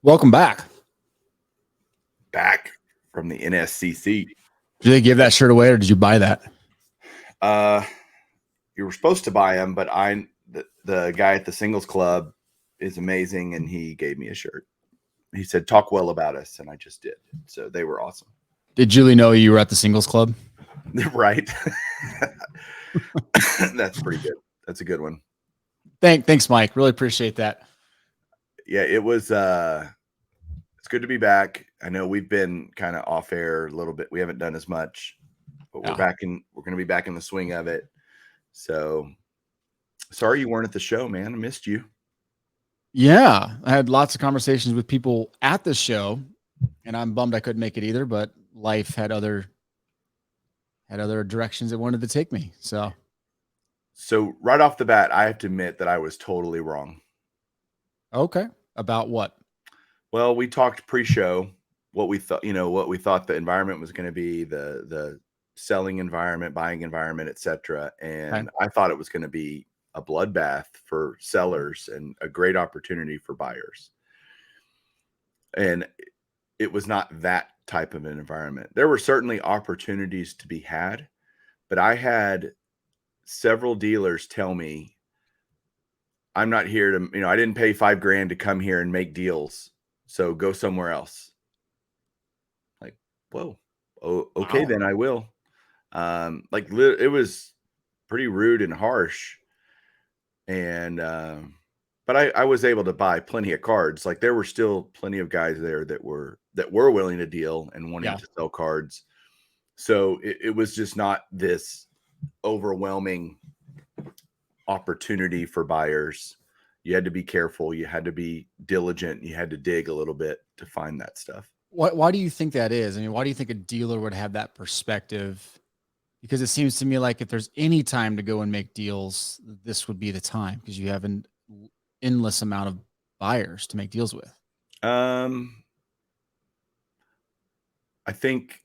Welcome back. Back from the NSCC. Did they give that shirt away or did you buy that? You were supposed to buy them, but the guy at the singles club is amazing, and he gave me a shirt. He said, "Talk well about us," and I just did. So they were awesome. Did Julie know you were at the singles club? Right. That's pretty good. That's a good one. Thanks, Mike. Really appreciate that. Yeah, it was. It's good to be back. I know we've been kind of off air a little bit. We haven't done as much, but we're back in. We're going to be back in the swing of it. So sorry you weren't at the show, man. I missed you. Yeah, I had lots of conversations with people at the show, and I'm bummed I couldn't make it either. But life had other directions it wanted to take me. So right off the bat, I have to admit that I was totally wrong. Okay, about what? Well, we talked pre-show what we thought. What we thought the environment was going to be, the selling environment, buying environment, etc. And I thought it was going to be a bloodbath for sellers and a great opportunity for buyers. And it was not that type of an environment. There were certainly opportunities to be had, but I had several dealers tell me, I'm not here to, I didn't pay $5,000 to come here and make deals. So go somewhere else. Like, whoa. Oh, okay, wow. Then I will. It was pretty rude and harsh. And, but I was able to buy plenty of cards. Like there were still plenty of guys there that were willing to deal and wanting to sell cards. So it was just not this overwhelming opportunity for buyers. You had to be careful. You had to be diligent. You had to dig a little bit to find that stuff. Why do you think that is? I mean, why do you think a dealer would have that perspective? Because it seems to me like if there's any time to go and make deals, this would be the time because you have an endless amount of buyers to make deals with. I think,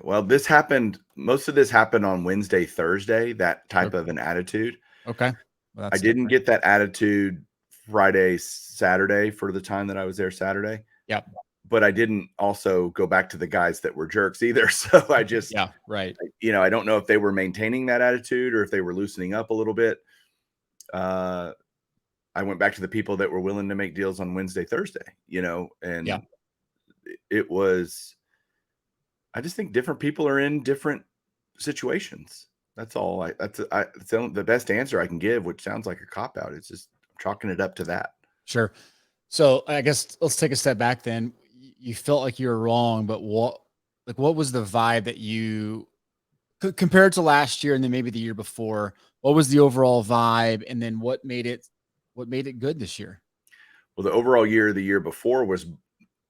well, most of this happened on Wednesday, Thursday, that type of an attitude. Okay. Well, I didn't get that attitude Friday, Saturday for the time that I was there Saturday. Yep. But I didn't also go back to the guys that were jerks either. So I just, right. I don't know if they were maintaining that attitude or if they were loosening up a little bit. I went back to the people that were willing to make deals on Wednesday, Thursday, and it was, I just think different people are in different situations. That's all. That's the best answer I can give, which sounds like a cop out. It's just chalking it up to that. Sure. So I guess let's take a step back then. You felt like you were wrong, but what was the vibe that you compared to last year and then maybe the year before? What was the overall vibe, and then what made it good this year? Well, the overall year, the year before was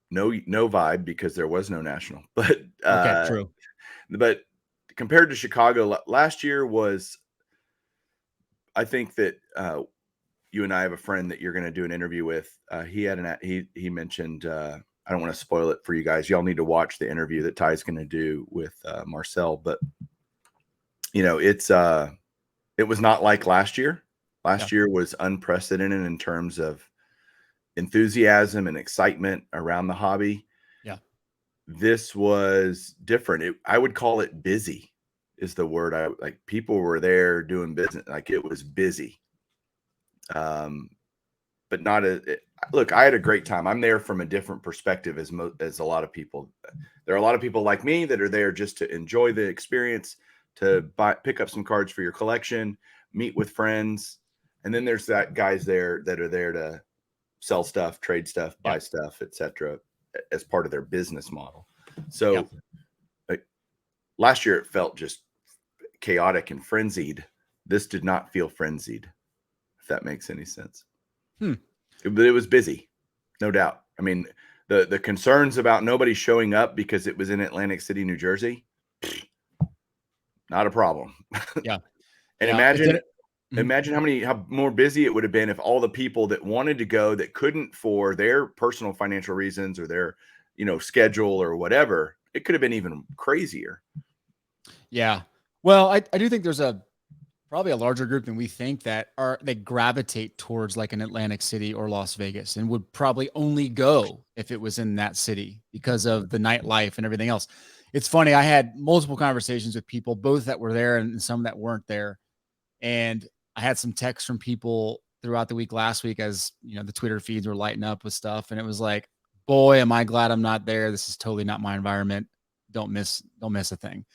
no vibe because there was no national. But okay, true. But compared to Chicago, last year was, I think that you and I have a friend that you're going to do an interview with. He mentioned. I don't want to spoil it for you guys. Y'all need to watch the interview that Ty's going to do with Marcel. But it was not like last year. Last year was unprecedented in terms of enthusiasm and excitement around the hobby. Yeah. This was different. I would call it busy is the word. Like people were there doing business. Like it was busy. But not look, I had a great time. I'm there from a different perspective as a lot of people. There are a lot of people like me that are there just to enjoy the experience, to pick up some cards for your collection, meet with friends. And then there's guys there that are there to sell stuff, trade stuff, buy stuff, etc., as part of their business model. So last year it felt just chaotic and frenzied. This did not feel frenzied, if that makes any sense. But it was busy, no doubt. I mean, the concerns about nobody showing up because it was in Atlantic City, New Jersey, not a problem. Yeah. And imagine how more busy it would have been if all the people that wanted to go that couldn't for their personal financial reasons or their, schedule or whatever, it could have been even crazier. Yeah. Well, I do think there's a probably a larger group than we think that they gravitate towards like an Atlantic City or Las Vegas and would probably only go if it was in that city because of the nightlife and everything else. It's funny. I had multiple conversations with people, both that were there and some that weren't there. And I had some texts from people throughout the week last week as you know, the Twitter feeds were lighting up with stuff. And it was like, boy, am I glad I'm not there. This is totally not my environment. Don't miss a thing.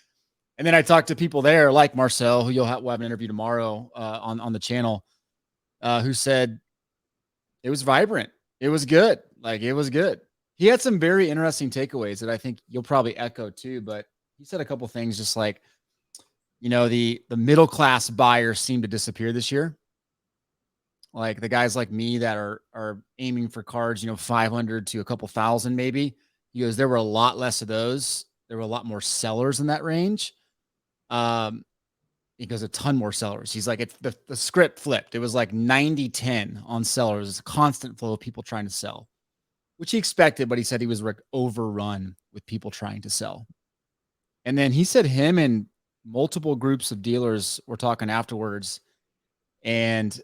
And then I talked to people there like Marcel, who we'll have an interview tomorrow on the channel, who said it was vibrant. It was good. Like it was good. He had some very interesting takeaways that I think you'll probably echo too. But he said a couple things, just like the middle class buyers seem to disappear this year. Like the guys like me that are aiming for cards, 500 to a couple thousand maybe. He goes, there were a lot less of those. There were a lot more sellers in that range. Um, he goes, a ton more sellers. He's like, the script flipped. It was like 90-10 on sellers. It's a constant flow of people trying to sell, which he expected, but he said he was overrun with people trying to sell. And then he said him and multiple groups of dealers were talking afterwards and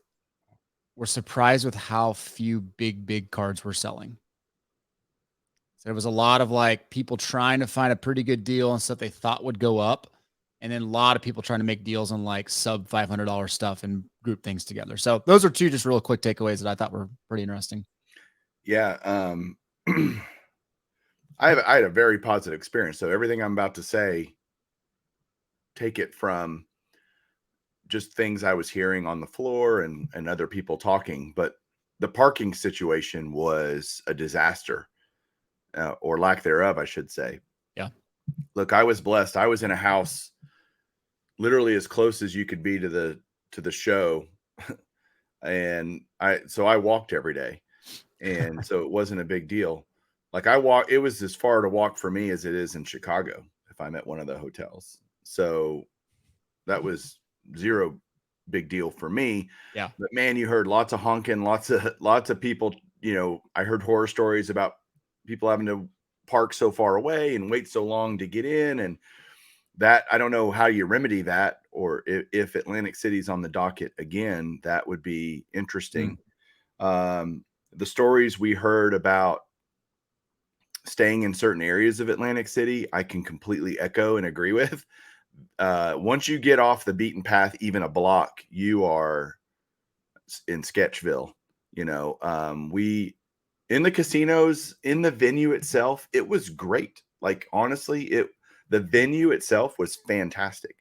were surprised with how few big cards were selling. So there was a lot of like people trying to find a pretty good deal on stuff they thought would go up. And then a lot of people trying to make deals on like sub $500 stuff and group things together. So those are two just real quick takeaways that I thought were pretty interesting. Yeah. I had a very positive experience. So everything I'm about to say, take it from just things I was hearing on the floor and other people talking. But the parking situation was a disaster, or lack thereof, I should say. Yeah. Look, I was blessed. I was in a house literally as close as you could be to the show. And I walked every day. And so it wasn't a big deal. Like it was as far to walk for me as it is in Chicago if I'm at one of the hotels. So that was zero big deal for me. Yeah. But man, you heard lots of honking, lots of people, I heard horror stories about people having to park so far away and wait so long to get in. And that, I don't know how you remedy that, or if Atlantic City's on the docket again, that would be interesting. The stories we heard about staying in certain areas of Atlantic City, I can completely echo and agree with. Once you get off the beaten path, even a block, you are in Sketchville. We in the casinos, in the venue itself, it was great. Like honestly, the venue itself was fantastic.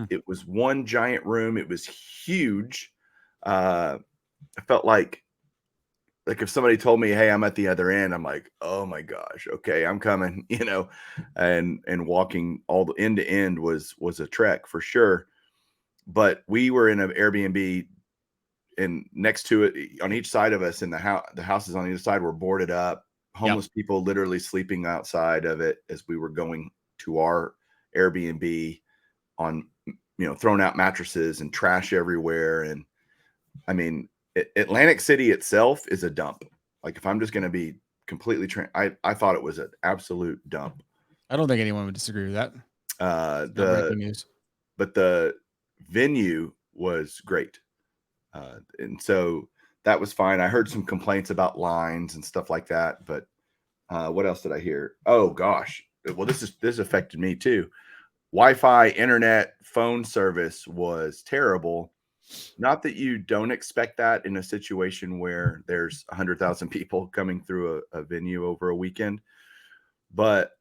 It was one giant room. It was huge. I felt like if somebody told me, hey, I'm at the other end, I'm like, oh my gosh, okay, I'm coming, and walking all the end to end was a trek for sure. But we were in an Airbnb, and next to it on each side of us in the houses on either side were boarded up, homeless people literally sleeping outside of it as we were going to our Airbnb on, thrown out mattresses and trash everywhere. And I mean, Atlantic City itself is a dump. Like if I'm just going to be completely I thought it was an absolute dump. I don't think anyone would disagree with that. But the venue was great. And so that was fine. I heard some complaints about lines and stuff like that, but what else did I hear? Oh gosh. Well, this affected me too. Wi-Fi, internet, phone service was terrible. Not that you don't expect that in a situation where there's 100,000 people coming through a venue over a weekend, but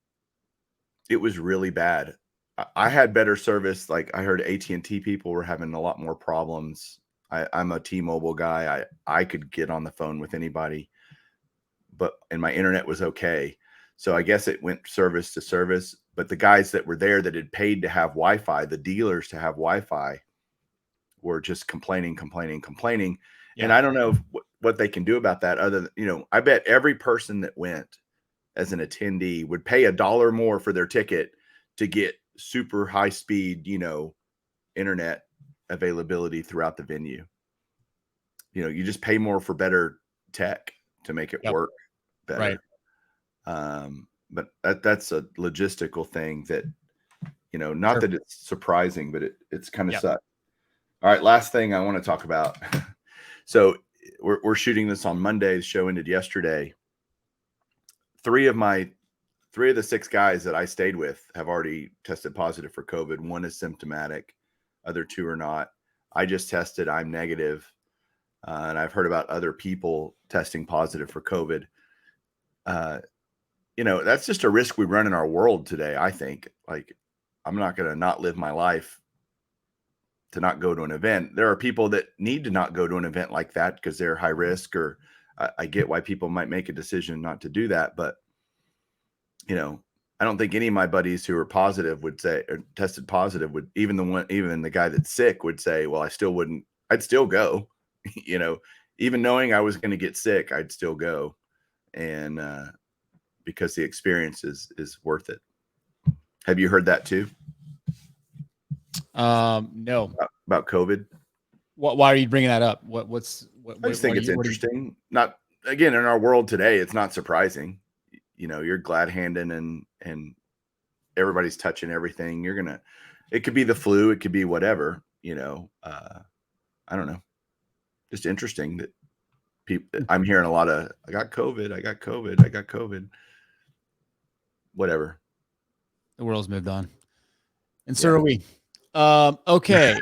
it was really bad. I had better service. Like I heard AT&T people were having a lot more problems. I'm a T-Mobile guy. I could get on the phone with anybody, and my internet was okay. So I guess it went service to service, but the guys that were there that had paid to have Wi-Fi, the dealers to have Wi-Fi, were just complaining. Yeah. And I don't know what they can do about that other than, I bet every person that went as an attendee would pay $1 more for their ticket to get super high speed, internet availability throughout the venue. You just pay more for better tech to make it work better. Right. But that's a logistical thing that, not that it's surprising, but it's kind of sucks. All right, last thing I want to talk about. So we're shooting this on Monday. The show ended yesterday. Three of the 6 guys that I stayed with have already tested positive for COVID. One is symptomatic, other 2 are not. I just tested. I'm negative. And I've heard about other people testing positive for COVID. That's just a risk we run in our world today. I think, like, I'm not going to not live my life to not go to an event. There are people that need to not go to an event like that because they're high risk, or I get why people might make a decision not to do that. But, I don't think any of my buddies who are positive would say, or tested positive, would, even the guy that's sick would say, well, I'd still go, even knowing I was going to get sick, I'd still go. And, because the experience is worth it. Have you heard that too? No. About COVID? Why are you bringing that up? I just think it's interesting. Not, again, in our world today, it's not surprising. You're glad handing and everybody's touching everything. It could be the flu, it could be whatever, I don't know. Just interesting that I'm hearing a lot of, I got COVID. Whatever. The world's moved on. And so are we. Okay.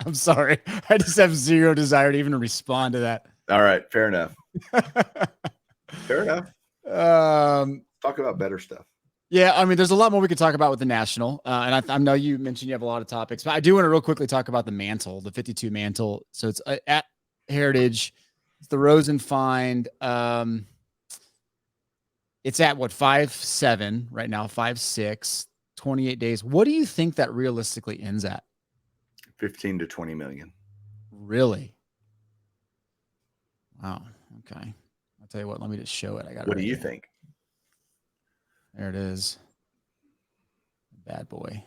I'm sorry. I just have zero desire to even respond to that. All right. Fair enough. Fair enough. Talk about better stuff. Yeah. I mean, there's a lot more we could talk about with the National. And I know you mentioned you have a lot of topics, but I do want to real quickly talk about the mantle, the 52 mantle. So it's at Heritage. It's the Rosen Find. It's at what, 5.7 right now, 5.6, 28 days. What do you think that realistically ends at? 15 to 20 million. Really? Wow. Okay. I'll tell you what, let me just show it. I got it. What do you think? There it is. Bad boy.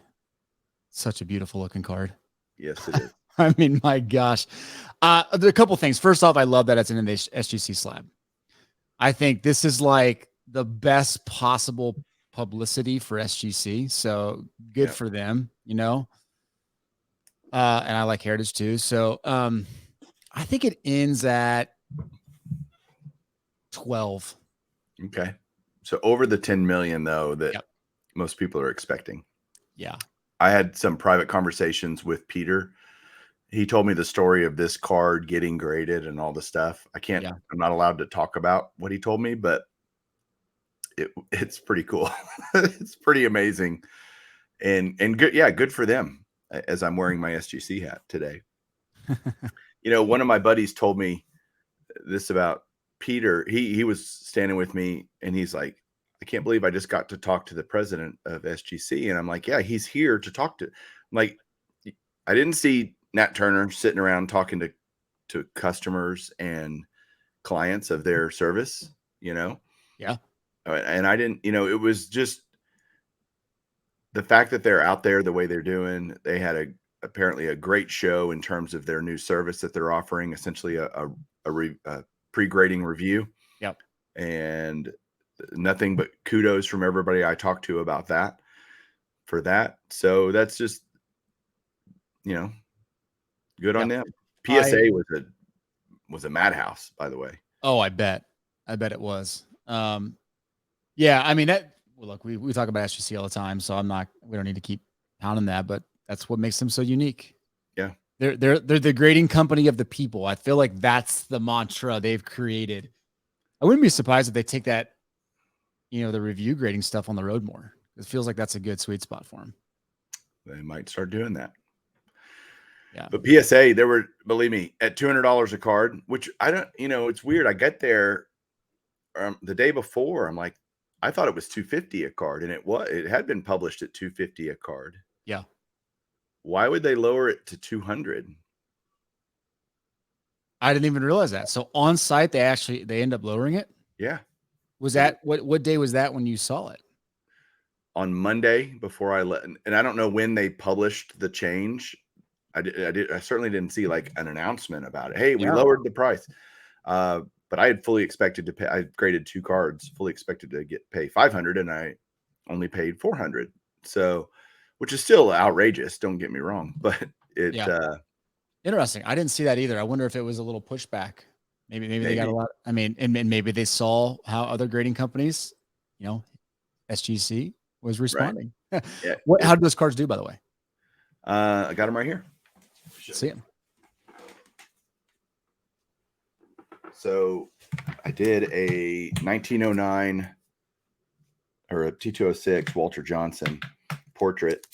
Such a beautiful looking card. Yes, it is. I mean, my gosh. There are a couple things. First off, I love that it's in the SGC slab. I think this is like the best possible publicity for SGC. So good for them, and I like Heritage too. So I think it ends at 12. Okay. So over the 10 million though, that most people are expecting. Yeah. I had some private conversations with Peter. He told me the story of this card getting graded and all the stuff. I'm not allowed to talk about what he told me, but it's pretty cool. It's pretty amazing and good. Yeah. Good for them, as I'm wearing my SGC hat today. One of my buddies told me this about Peter. He was standing with me and he's like, I can't believe I just got to talk to the president of SGC. And I'm like, yeah, he's here to talk to. I'm like, I didn't see Nat Turner sitting around talking to customers and clients of their service, Yeah. And I didn't, it was just the fact that they're out there the way they're doing. They had apparently a great show in terms of their new service that they're offering, essentially a pre-grading review. Yep. And nothing but kudos from everybody I talked to about that, for that. So that's just, good on them. PSA was a madhouse, by the way. Oh, I bet it was. Yeah, I mean, look, we talk about SGC all the time, so we don't need to keep pounding that, but that's what makes them so unique. Yeah. They're the grading company of the people. I feel like that's the mantra they've created. I wouldn't be surprised if they take that, the review grading stuff on the road more. It feels like that's a good sweet spot for them. They might start doing that. Yeah. But PSA, there were, believe me, at $200 a card, which I don't, it's weird. I get there the day before. I'm like, I thought it was $250 a card, and it had been published at $250 a card. Yeah. Why would they lower it to $200? I didn't even realize that. So on site, they end up lowering it. Yeah. Was that what day was that when you saw it? On Monday before and I don't know when they published the change. I certainly didn't see like an announcement about it. Hey, we lowered the price. But I had fully expected to pay. I graded 2 cards, fully expected to pay $500, and I only paid $400. So which is still outrageous. Don't get me wrong, but it interesting. I didn't see that either. I wonder if it was a little pushback. Maybe they got a lot. I mean, and maybe they saw how other grading companies, SGC was responding. Right. Yeah. How did those cards do, by the way? I got them right here. See them. So I did a 1909 or a T206 Walter Johnson portrait.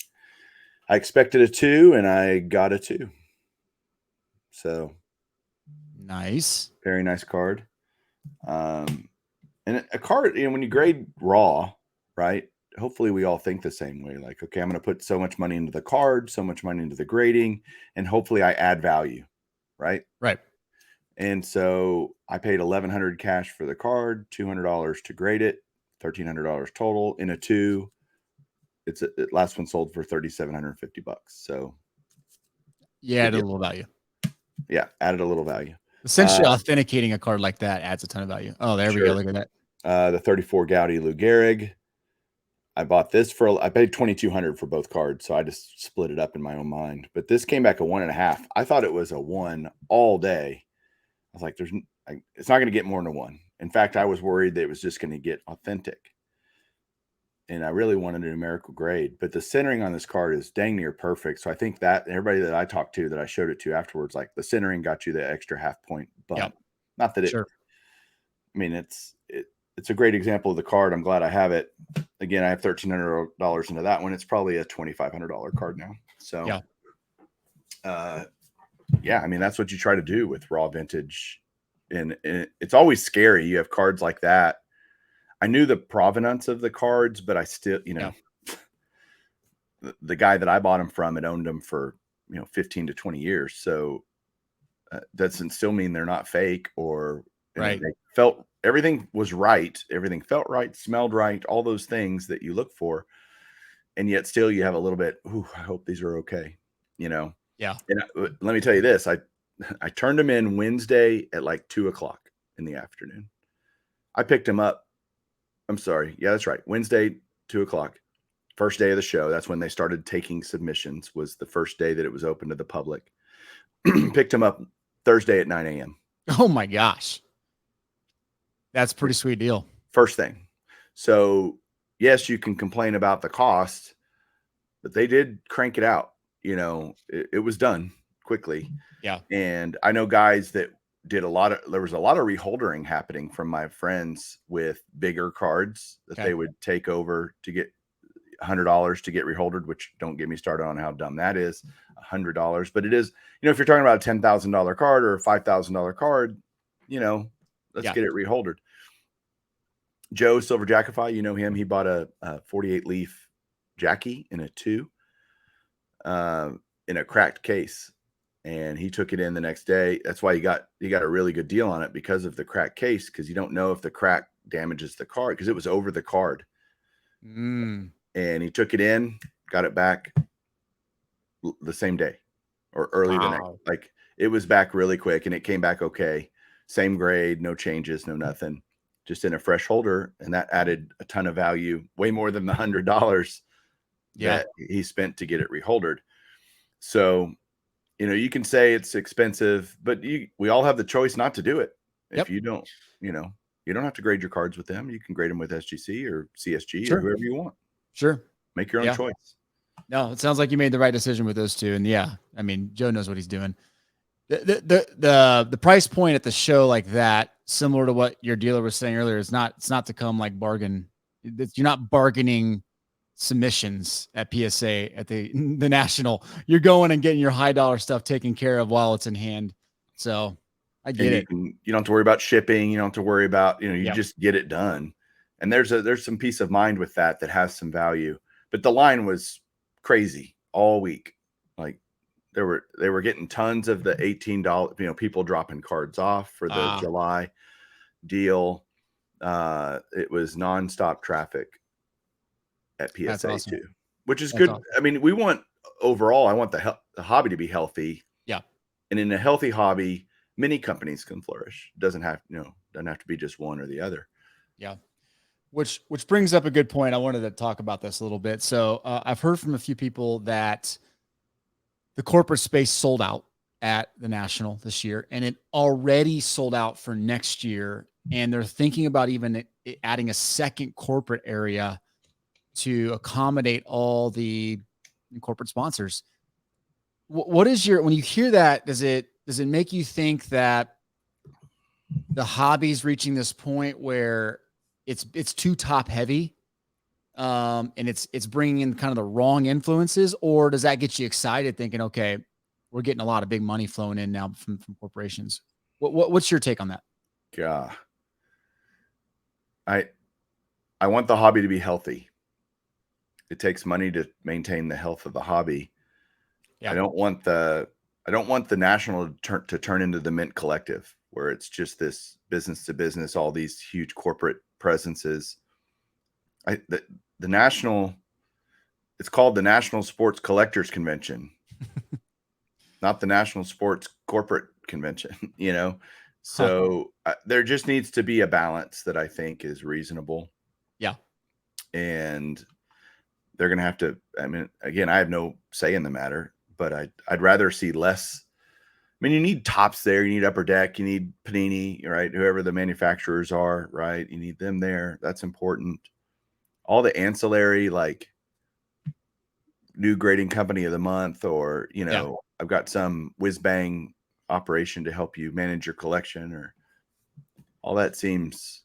I expected a 2 and I got a 2. So nice. Very nice card. And a card, when you grade raw, right? Hopefully we all think the same way. Like, okay, I'm going to put so much money into the card, so much money into the grading, and hopefully I add value, right? Right. And so I paid $1,100 cash for the card, $200 to grade it, $1,300 total in a 2. Last one sold for $3,750. So added a little value. Yeah, added a little value. Essentially, authenticating a card like that adds a ton of value. Oh, there we go. Look at that. The 34 Gaudi Lou Gehrig. I bought this I paid $2,200 for both cards, so I just split it up in my own mind. But this came back a 1.5. I thought it was a 1 all day. I was like, it's not going to get more than a 1. In fact, I was worried that it was just going to get authentic. And I really wanted a numerical grade. But the centering on this card is dang near perfect. So I think that everybody that I talked to, that I showed it to afterwards, like the centering got you the extra half point bump. Yep. Not that sure. I mean, it's a great example of the card. I'm glad I have it. Again, I have $1,300 into that one. It's probably a $2,500 card now. So, I mean, that's what you try to do with raw vintage. And it's always scary. You have cards like that. I knew the provenance of the cards, but I still, the guy that I bought them from had owned them for, 15 to 20 years. So that doesn't still mean they're not fake or right. They felt everything was right. Everything felt right, smelled right, all those things that you look for. And yet still you have a little bit, I hope these are okay. Yeah. And let me tell you this, I turned them in Wednesday at like 2:00 in the afternoon. I picked them up. I'm sorry. Yeah, that's right. Wednesday, 2:00, first day of the show. That's when they started taking submissions, was the first day that it was open to the public. Picked them up Thursday at 9 a.m. Oh my gosh. That's a pretty sweet deal. First thing. So yes, you can complain about the cost, but they did crank it out. It was done quickly. Yeah. And I know guys that did there was a lot of reholdering happening from my friends with bigger cards that they would take over to get $100 to get reholdered, which don't get me started on how dumb that is. $100, but it is, if you're talking about a $10,000 card or a $5,000 card, let's get it reholdered. Joe Silver Jackify, you know him. He bought a 48 leaf Jackie in a 2 in a cracked case. And he took it in the next day. That's why he got a really good deal on it, because of the cracked case, because you don't know if the crack damages the card, because it was over the card. And he took it in, got it back the same day or early the next. Like, it was back really quick, and it came back okay. Same grade, no changes, no nothing, just in a fresh holder. And that added a ton of value, way more than the $100 that he spent to get it reholdered. So, you can say it's expensive, but we all have the choice not to do it. If you don't, you don't have to grade your cards with them. You can grade them with SGC or CSG or whoever you want. Sure. Make your own choice. No, it sounds like you made the right decision with those two. And I mean, Joe knows what he's doing. The price point at the show like that, similar to what your dealer was saying earlier, it's not to come like bargain. You're not bargaining submissions at PSA at the national. You're going and getting your high dollar stuff taken care of while it's in hand. So I get it. You don't have to worry about shipping. You don't have to worry about, you just get it done. And there's some peace of mind with that has some value. But the line was crazy all week. Like, they were getting tons of the $18, people dropping cards off for the July deal. It was nonstop traffic at PSA too, which is good. Awesome. I mean, I want the hobby to be healthy. Yeah. And in a healthy hobby, many companies can flourish. Doesn't have to be just one or the other. Yeah. Which brings up a good point. I wanted to talk about this a little bit. So I've heard from a few people that the corporate space sold out at the National this year, and it already sold out for next year. And they're thinking about even adding a second corporate area to accommodate all the corporate sponsors. What is your, when you hear that, does it make you think that the hobby's reaching this point where it's too top heavy, and it's bringing in kind of the wrong influences, or does that get you excited thinking, okay, we're getting a lot of big money flowing in now from corporations? What's your take on that? Yeah. I want the hobby to be healthy. It takes money to maintain the health of the hobby. Yeah. I don't want the National to turn into the Mint Collective, where it's just this business to business, all these huge corporate presences. The National, it's called the National Sports Collectors Convention, not the National Sports Corporate Convention, you know? So there just needs to be a balance that I think is reasonable. Yeah. And they're going to have to, I mean, again, I have no say in the matter, but I'd rather see less. I mean, you need Tops there, you need Upper Deck, you need Panini, right? Whoever the manufacturers are, right? You need them there. That's important. All the ancillary, like new grading company of the month, or, you know, I've got some whiz bang operation to help you manage your collection, or all that seems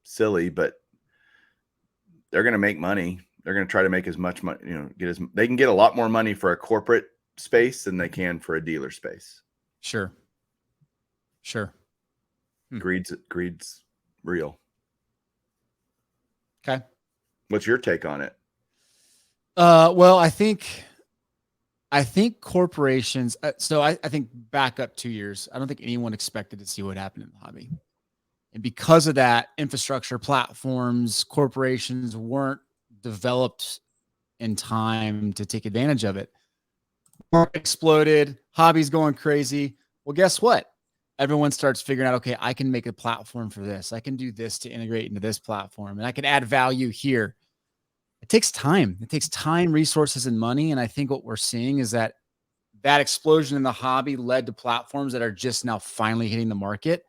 silly, but they're going to make money. They're going to try to make as much money, you know, they can get a lot more money for a corporate space than they can for a dealer space. Sure. Greed's real. Okay. What's your take on it? Well, I think corporations, so I think back up 2 years, I don't think anyone expected to see what happened in the hobby. And because of that, infrastructure, platforms, corporations weren't developed in time to take advantage of it. Market exploded, hobbies going crazy. Well, guess what? Everyone starts figuring out, okay, I can make a platform for this. I can do this to integrate into this platform, and I can add value here. It takes time. It takes time, resources, and money. And I think what we're seeing is that explosion in the hobby led to platforms that are just now finally hitting the market.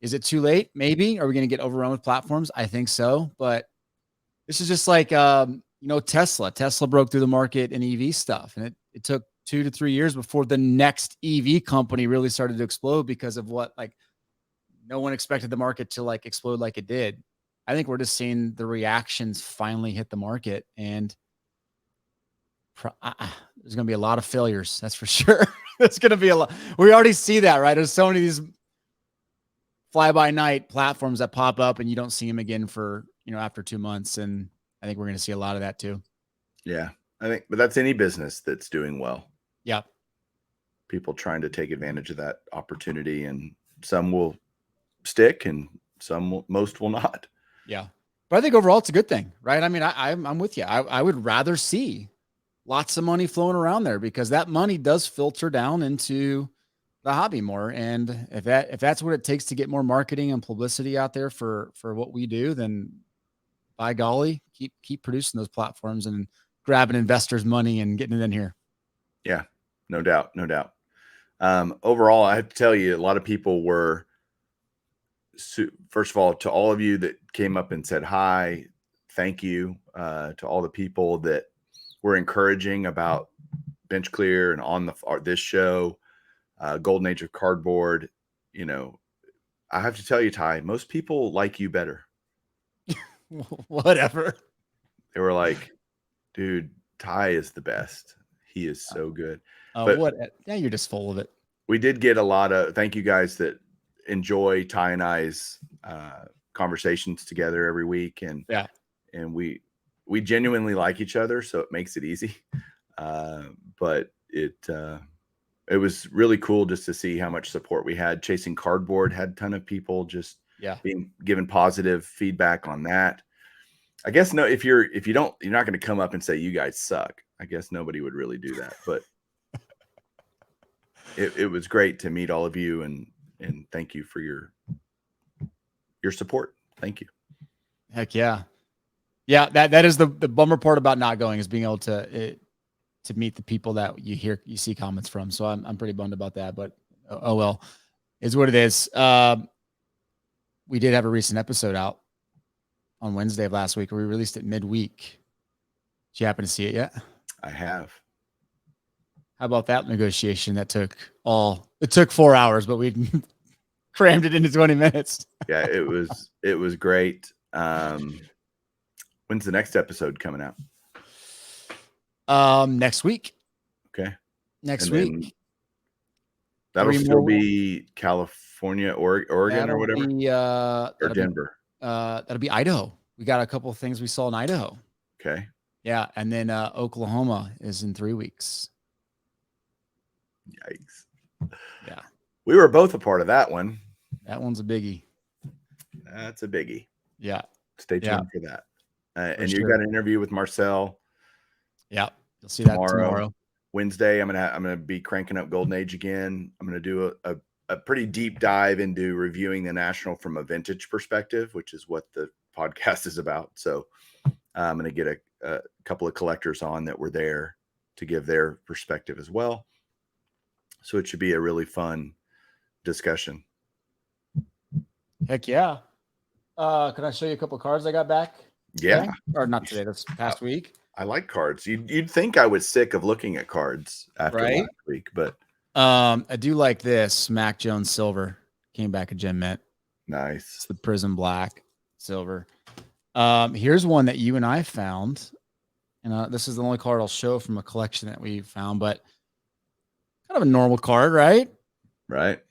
Is it too late? Maybe. Are we going to get overrun with platforms? I think so. But this is just like, you know, Tesla. Tesla broke through the market in EV stuff. And it took 2 to 3 years before the next EV company really started to explode because of what, like, no one expected the market to like explode like it did. I think we're just seeing the reactions finally hit the market, and there's going to be a lot of failures. That's for sure. There's going to be a lot. We already see that, right? There's so many of these fly by night platforms that pop up and you don't see them again for, you know, after 2 months. And I think we're going to see a lot of that too. Yeah, I think, but that's any business that's doing well. Yeah. People trying to take advantage of that opportunity, and some will stick and most will not. Yeah. But I think overall it's a good thing, right? I mean, I'm with you. I would rather see lots of money flowing around there, because that money does filter down into the hobby more. And if that's what it takes to get more marketing and publicity out there for what we do, then by golly, keep producing those platforms and grabbing investors' money and getting it in here. Yeah, no doubt. Overall, I have to tell you, a lot of people were, first of all, to all of you that came up and said hi, thank you. To all the people that were encouraging about Bench Clear and on this show, Golden Age of Cardboard. You know, I have to tell you, Ty, most people like you better. Whatever. They were like, dude, Ty is the best. He is so good. Yeah, you're just full of it. We did get a lot of, thank you guys that enjoy Ty and I's conversations together every week. And we genuinely like each other, so it makes it easy. But it was really cool just to see how much support we had. Chasing Cardboard had a ton of people just being given positive feedback on that. I guess you're not going to come up and say you guys suck. I guess nobody would really do that, but it was great to meet all of you, and thank you for your support. Thank you. Heck yeah. Yeah, that is the bummer part about not going, is being able to meet the people that you see comments from. So I'm pretty bummed about that, but oh well, is what it is. We did have a recent episode out on Wednesday of last week. We released it midweek. Did you happen to see it yet? I have. How about that negotiation? It took 4 hours, but we crammed it into 20 minutes. Yeah, it was great. When's the next episode coming out? Next week. Okay. Next week. That'll still be California, Oregon, or whatever. Or Denver. That'll be Idaho. We got a couple of things we saw in Idaho. Okay. Yeah, and then Oklahoma is in 3 weeks. Yikes. Yeah. We were both a part of that one. That one's a biggie. That's a biggie. Yeah. Stay tuned for that. And sure. you got an interview with Marcel. Yeah. You'll see that tomorrow. Wednesday, I'm gonna be cranking up Golden Age again. I'm gonna do a pretty deep dive into reviewing the National from a vintage perspective, which is what the podcast is about. So I'm gonna get a couple of collectors on that were there to give their perspective as well. So it should be a really fun discussion. Heck yeah. Can I show you a couple of cards I got back? Yeah. Today? Or not today, this past week. I like cards. You'd think I was sick of looking at cards after last week, but I do like this Mac Jones silver. Came back a gem mint. Nice. It's the Prism Black silver. Here's one that you and I found. And this is the only card I'll show from a collection that we found, but kind of a normal card, right? Right.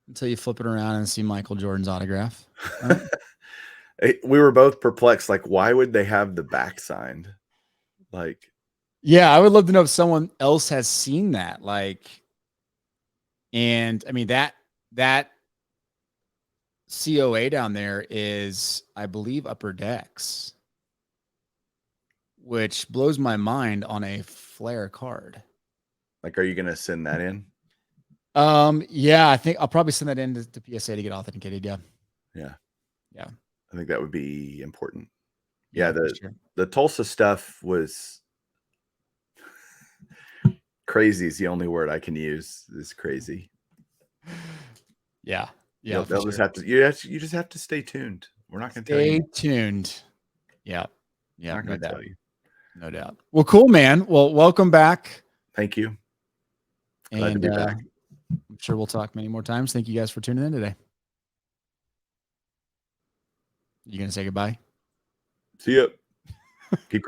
Until you flip it around and see Michael Jordan's autograph. Right? We were both perplexed. Like, why would they have the back signed? Like, yeah, I would love to know if someone else has seen that. Like, and I mean, that COA down there is, I believe, Upper Decks, which blows my mind on a Flair card. Like, are you going to send that in? Yeah, I think I'll probably send that in to PSA to get authenticated. Yeah. Yeah. I think that would be important. Yeah. The Tulsa stuff was crazy is the only word I can use. Is crazy. Yeah. They'll just have to, you just have to stay tuned. We're not going to tell you. Stay tuned. Yeah. Yeah. I'm not going to tell you. No doubt. Well, cool, man. Well, welcome back. Thank you. Glad to be back. I'm sure we'll talk many more times. Thank you guys for tuning in today. You going to say goodbye? See ya. Keep